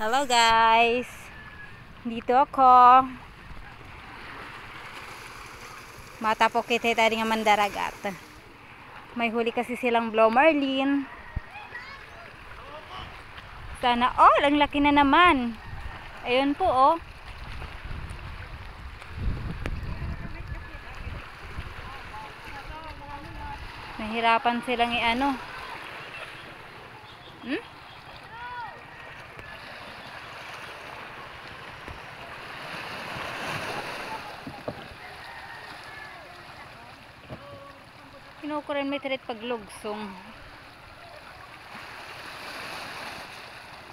Hello guys, dito ako matapokit tayo nga mandaragat. May huli kasi silang blue marlin. Sana all, ang laki na naman. Ayun po oh. Nahirapan silang i-ano. Kinukuren may tirit paglugsong.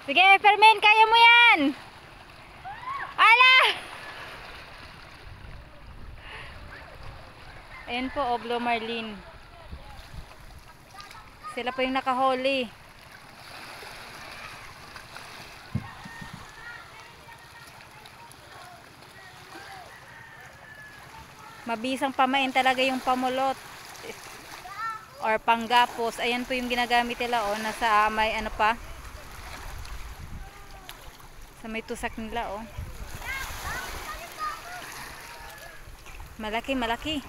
Sige, Fermin, kaya mo yan! Ala! Ayan po, blue marlin. Sila po yung nakahuli. Mabisang pamain talaga yung pamulot or panggapos. Ayan po yung ginagamit nila oh, nasa may ano pa, sa may tusak nila oh. Malaki, malaki.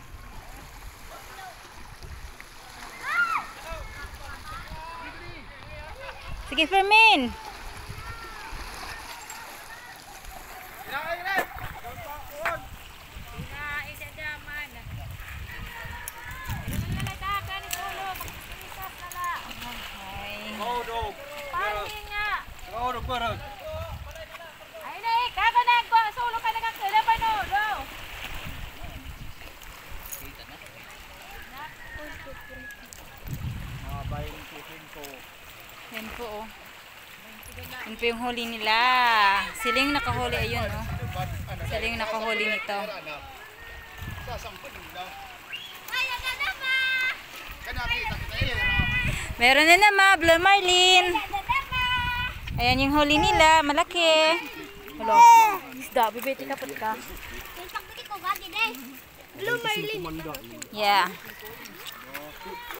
Sige, Fermin. Ay na eh, kaga na ko sulo ka nagakila pa no. Go. Kita na. Yan po oh. Yan po yung huli nila. Sila yung nakahuli, ayun oh. Sila yung nakahuli nito. Meron na naman, blue marlin. Ayan yung huli nila, malaki. Hello. Isda, bibiti ka ka. Blue marlin. Yeah.